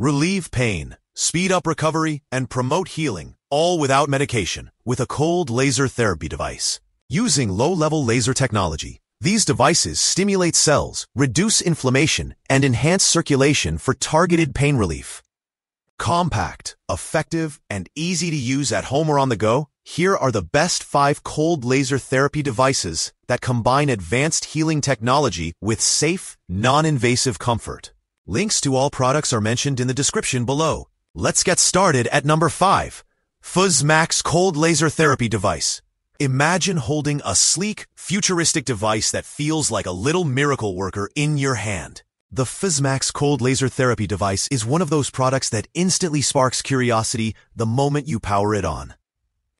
Relieve pain, speed up recovery, and promote healing, all without medication, with a cold laser therapy device. Using low-level laser technology, these devices stimulate cells, reduce inflammation, and enhance circulation for targeted pain relief. Compact, effective, and easy to use at home or on the go, here are the best 5 cold laser therapy devices that combine advanced healing technology with safe, non-invasive comfort. Links to all products are mentioned in the description below. Let's get started at number 5. FzzMax Cold Laser Therapy Device. Imagine holding a sleek, futuristic device that feels like a little miracle worker in your hand. The FzzMax Cold Laser Therapy Device is one of those products that instantly sparks curiosity the moment you power it on.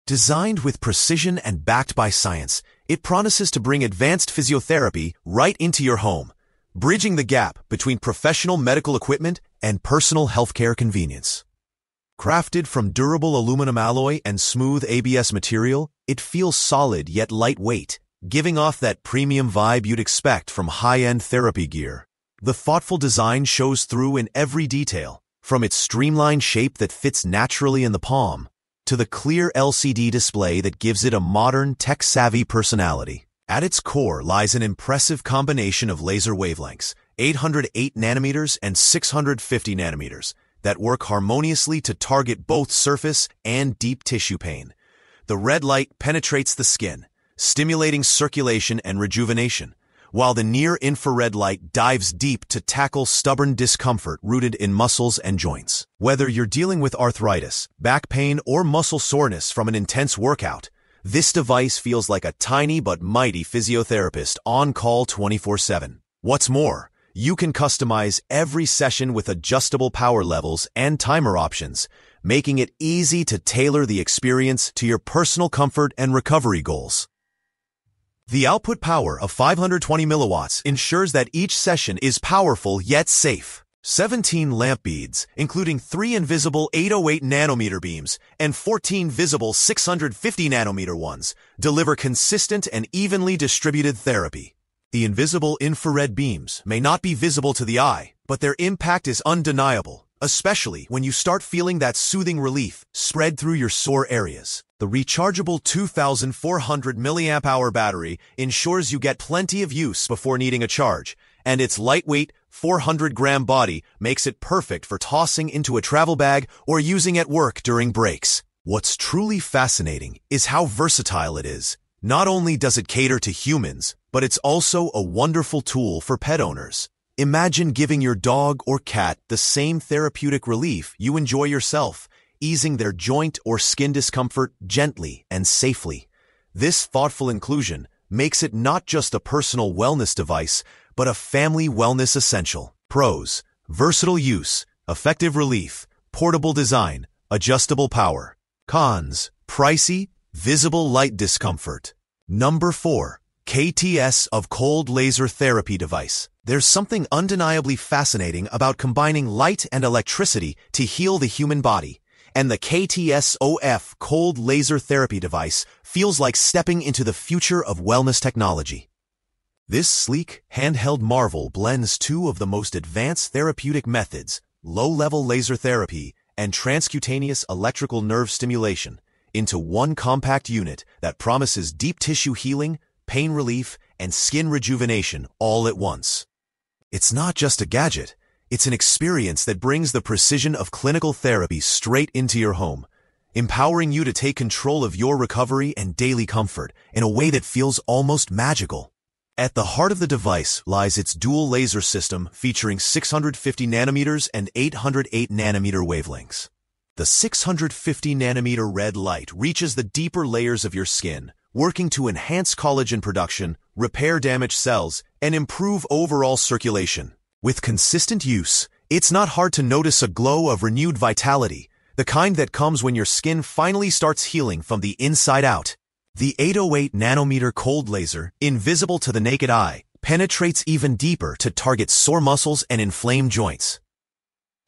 Designed with precision and backed by science, it promises to bring advanced physiotherapy right into your home, bridging the gap between professional medical equipment and personal healthcare convenience. Crafted from durable aluminum alloy and smooth ABS material, it feels solid yet lightweight, giving off that premium vibe you'd expect from high-end therapy gear. The thoughtful design shows through in every detail, from its streamlined shape that fits naturally in the palm, to the clear LCD display that gives it a modern, tech-savvy personality. At its core lies an impressive combination of laser wavelengths, 808 nanometers and 650 nanometers, that work harmoniously to target both surface and deep tissue pain. The red light penetrates the skin, stimulating circulation and rejuvenation, while the near-infrared light dives deep to tackle stubborn discomfort rooted in muscles and joints. Whether you're dealing with arthritis, back pain, or muscle soreness from an intense workout, this device feels like a tiny but mighty physiotherapist on call 24/7. What's more, you can customize every session with adjustable power levels and timer options, making it easy to tailor the experience to your personal comfort and recovery goals. The output power of 520 milliwatts ensures that each session is powerful yet safe. 17 lamp beads, including 3 invisible 808 nanometer beams and 14 visible 650 nanometer ones, deliver consistent and evenly distributed therapy. The invisible infrared beams may not be visible to the eye, but their impact is undeniable, especially when you start feeling that soothing relief spread through your sore areas. The rechargeable 2,400 mAh battery ensures you get plenty of use before needing a charge, and its lightweight, 400-gram body makes it perfect for tossing into a travel bag or using at work during breaks. What's truly fascinating is how versatile it is. Not only does it cater to humans, but it's also a wonderful tool for pet owners. Imagine giving your dog or cat the same therapeutic relief you enjoy yourself, easing their joint or skin discomfort gently and safely. This thoughtful inclusion makes it not just a personal wellness device, but a family wellness essential. Pros: versatile use, effective relief, portable design, adjustable power. Cons: pricey, visible light discomfort. Number 4. KTS of Cold Laser Therapy Device. There's something undeniably fascinating about combining light and electricity to heal the human body, and the KTS-OF Cold Laser Therapy Device feels like stepping into the future of wellness technology. This sleek, handheld marvel blends 2 of the most advanced therapeutic methods, low-level laser therapy and transcutaneous electrical nerve stimulation, into one compact unit that promises deep tissue healing, pain relief, and skin rejuvenation all at once. It's not just a gadget, it's an experience that brings the precision of clinical therapy straight into your home, empowering you to take control of your recovery and daily comfort in a way that feels almost magical. At the heart of the device lies its dual laser system featuring 650 nanometers and 808 nanometer wavelengths. The 650 nanometer red light reaches the deeper layers of your skin, working to enhance collagen production, repair damaged cells, and improve overall circulation. With consistent use, it's not hard to notice a glow of renewed vitality, the kind that comes when your skin finally starts healing from the inside out. The 808 nanometer cold laser, invisible to the naked eye, penetrates even deeper to target sore muscles and inflamed joints.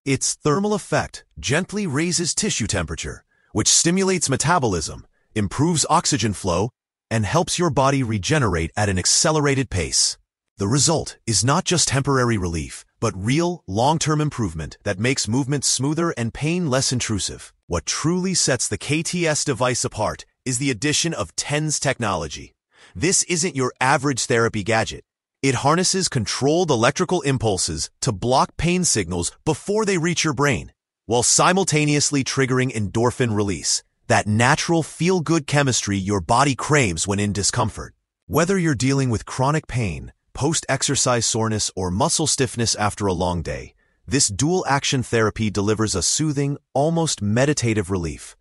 Its thermal effect gently raises tissue temperature, which stimulates metabolism, improves oxygen flow, and helps your body regenerate at an accelerated pace. The result is not just temporary relief, but real, long-term improvement that makes movement smoother and pain less intrusive. What truly sets the KTS device apart is the addition of TENS technology. This isn't your average therapy gadget. It harnesses controlled electrical impulses to block pain signals before they reach your brain, while simultaneously triggering endorphin release, that natural feel-good chemistry your body craves when in discomfort. Whether you're dealing with chronic pain, post-exercise soreness, or muscle stiffness after a long day, this dual-action therapy delivers a soothing, almost meditative relief.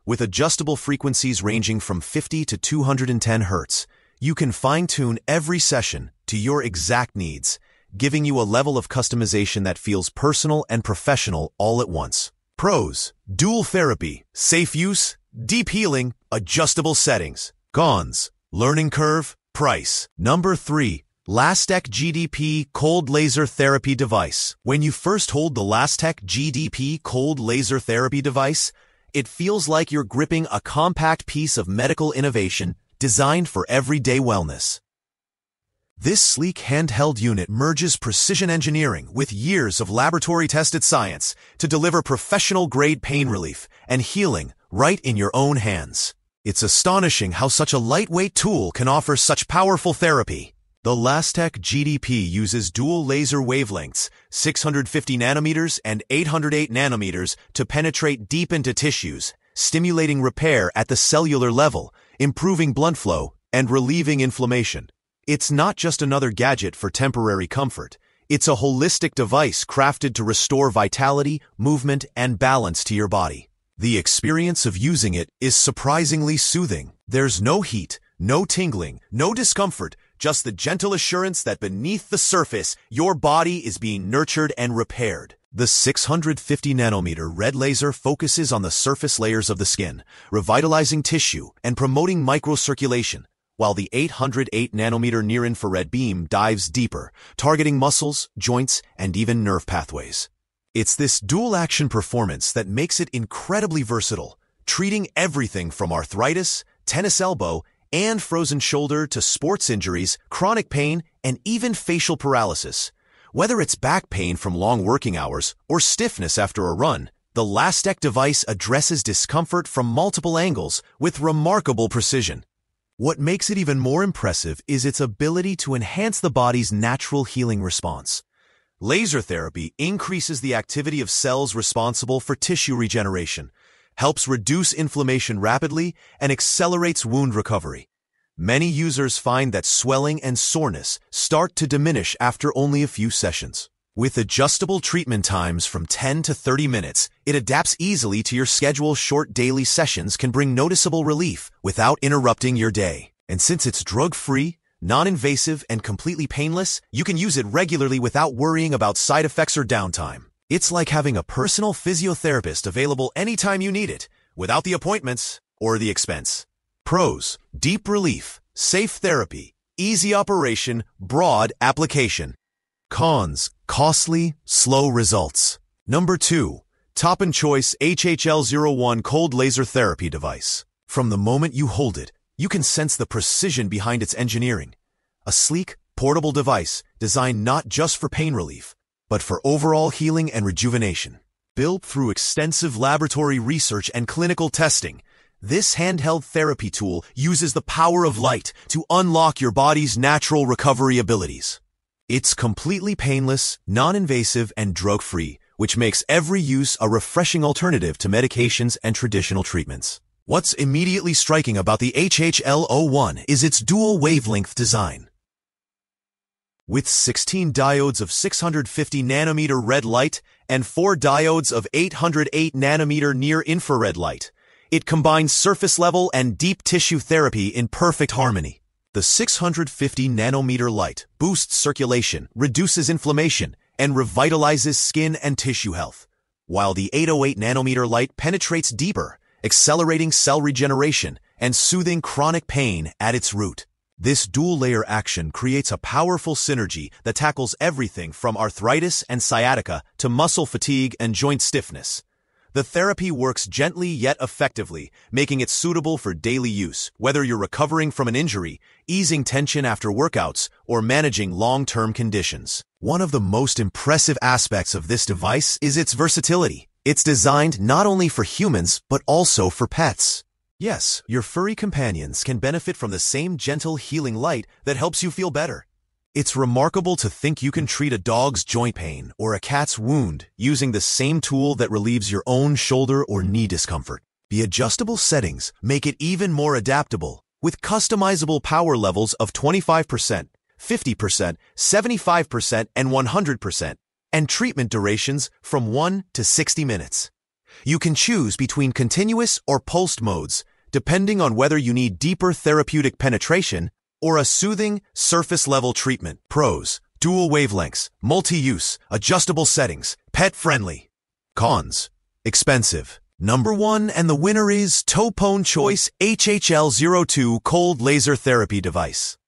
With adjustable frequencies ranging from 50 to 210 Hz, you can fine-tune every session to your exact needs, giving you a level of customization that feels personal and professional all at once. Pros: dual therapy, safe use, deep healing, adjustable settings. Cons: learning curve, price. Number 3. Lastek GD-P Cold Laser Therapy Device. When you first hold the Lastek GD-P Cold Laser Therapy Device, it feels like you're gripping a compact piece of medical innovation designed for everyday wellness. This sleek handheld unit merges precision engineering with years of laboratory-tested science to deliver professional-grade pain relief and healing right in your own hands. It's astonishing how such a lightweight tool can offer such powerful therapy. The Lastek GD-P uses dual laser wavelengths, 650 nanometers and 808 nanometers, to penetrate deep into tissues, stimulating repair at the cellular level, improving blood flow, and relieving inflammation. It's not just another gadget for temporary comfort. It's a holistic device crafted to restore vitality, movement, and balance to your body. The experience of using it is surprisingly soothing. There's no heat, no tingling, no discomfort, just the gentle assurance that beneath the surface, your body is being nurtured and repaired. The 650 nanometer red laser focuses on the surface layers of the skin, revitalizing tissue and promoting microcirculation, while the 808 nanometer near-infrared beam dives deeper, targeting muscles, joints, and even nerve pathways. It's this dual-action performance that makes it incredibly versatile, treating everything from arthritis, tennis elbow, and frozen shoulder to sports injuries, chronic pain, and even facial paralysis. Whether it's back pain from long working hours or stiffness after a run, the Lastek device addresses discomfort from multiple angles with remarkable precision. What makes it even more impressive is its ability to enhance the body's natural healing response. Laser therapy increases the activity of cells responsible for tissue regeneration, helps reduce inflammation rapidly, and accelerates wound recovery. Many users find that swelling and soreness start to diminish after only a few sessions. With adjustable treatment times from 10 to 30 minutes, it adapts easily to your schedule. Short daily sessions can bring noticeable relief without interrupting your day. And since it's drug-free, non-invasive, and completely painless, you can use it regularly without worrying about side effects or downtime. It's like having a personal physiotherapist available anytime you need it, without the appointments or the expense. Pros: deep relief, safe therapy, easy operation, broad application. Cons: costly, slow results. Number 2. Toponechoice HHL01 Cold Laser Therapy Device. From the moment you hold it, you can sense the precision behind its engineering. A sleek, portable device designed not just for pain relief, but for overall healing and rejuvenation. Built through extensive laboratory research and clinical testing, this handheld therapy tool uses the power of light to unlock your body's natural recovery abilities. It's completely painless, non-invasive, and drug-free, which makes every use a refreshing alternative to medications and traditional treatments. What's immediately striking about the HHL01 is its dual wavelength design. With 16 diodes of 650 nanometer red light and 4 diodes of 808 nanometer near-infrared light, it combines surface-level and deep tissue therapy in perfect harmony. The 650 nanometer light boosts circulation, reduces inflammation, and revitalizes skin and tissue health, while the 808 nanometer light penetrates deeper, accelerating cell regeneration and soothing chronic pain at its root. This dual-layer action creates a powerful synergy that tackles everything from arthritis and sciatica to muscle fatigue and joint stiffness. The therapy works gently yet effectively, making it suitable for daily use, whether you're recovering from an injury, easing tension after workouts, or managing long-term conditions. One of the most impressive aspects of this device is its versatility. It's designed not only for humans, but also for pets. Yes, your furry companions can benefit from the same gentle healing light that helps you feel better. It's remarkable to think you can treat a dog's joint pain or a cat's wound using the same tool that relieves your own shoulder or knee discomfort. The adjustable settings make it even more adaptable, with customizable power levels of 25%, 50%, 75%, and 100%, and treatment durations from 1 to 60 minutes. You can choose between continuous or pulsed modes, depending on whether you need deeper therapeutic penetration or a soothing, surface-level treatment. Pros: dual wavelengths, multi-use, adjustable settings, pet-friendly. Cons: expensive. Number 1 and the winner is Toponechoice HHL02 Cold Laser Therapy Device.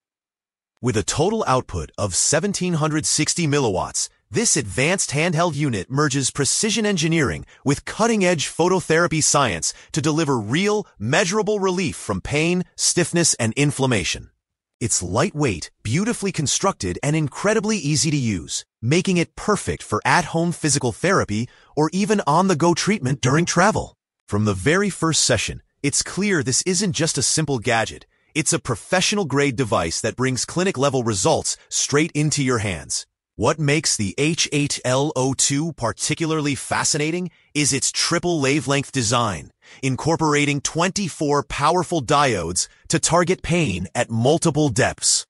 With a total output of 1760 milliwatts, this advanced handheld unit merges precision engineering with cutting-edge phototherapy science to deliver real, measurable relief from pain, stiffness, and inflammation. It's lightweight, beautifully constructed, and incredibly easy to use, making it perfect for at-home physical therapy or even on-the-go treatment during travel. From the very first session, it's clear this isn't just a simple gadget. It's a professional-grade device that brings clinic-level results straight into your hands. What makes the HHL02 particularly fascinating is its triple wavelength design, incorporating 24 powerful diodes to target pain at multiple depths.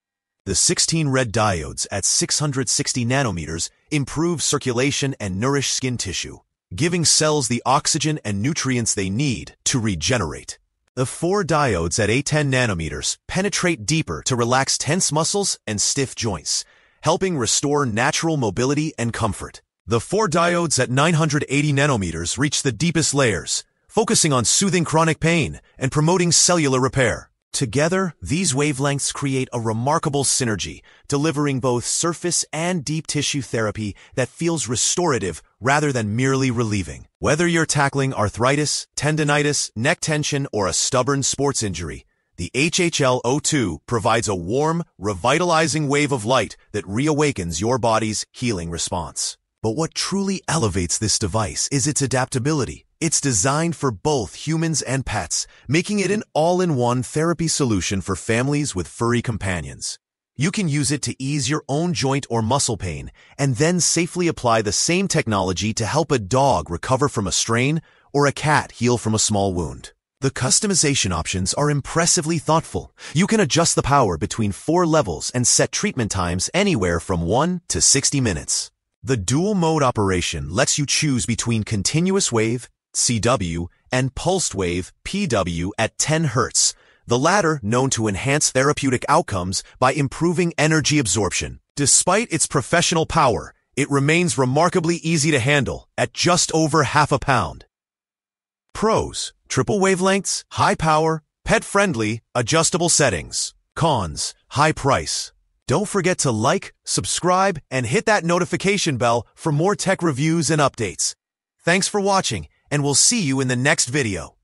The 16 red diodes at 660 nanometers improve circulation and nourish skin tissue, giving cells the oxygen and nutrients they need to regenerate. The 4 diodes at 810 nanometers penetrate deeper to relax tense muscles and stiff joints, helping restore natural mobility and comfort. The 4 diodes at 980 nanometers reach the deepest layers, focusing on soothing chronic pain and promoting cellular repair. Together, these wavelengths create a remarkable synergy, delivering both surface and deep tissue therapy that feels restorative rather than merely relieving. Whether you're tackling arthritis, tendinitis, neck tension, or a stubborn sports injury, the HHL02 provides a warm, revitalizing wave of light that reawakens your body's healing response. But what truly elevates this device is its adaptability. It's designed for both humans and pets, making it an all-in-one therapy solution for families with furry companions. You can use it to ease your own joint or muscle pain, and then safely apply the same technology to help a dog recover from a strain or a cat heal from a small wound. The customization options are impressively thoughtful. You can adjust the power between 4 levels and set treatment times anywhere from 1 to 60 minutes. The dual mode operation lets you choose between continuous wave, CW, and pulsed wave, PW, at 10 Hz, the latter known to enhance therapeutic outcomes by improving energy absorption. Despite its professional power, it remains remarkably easy to handle at just over half a pound. Pros: triple wavelengths, high power, pet-friendly, adjustable settings. Cons: high price. Don't forget to like, subscribe, and hit that notification bell for more tech reviews and updates. Thanks for watching, and we'll see you in the next video.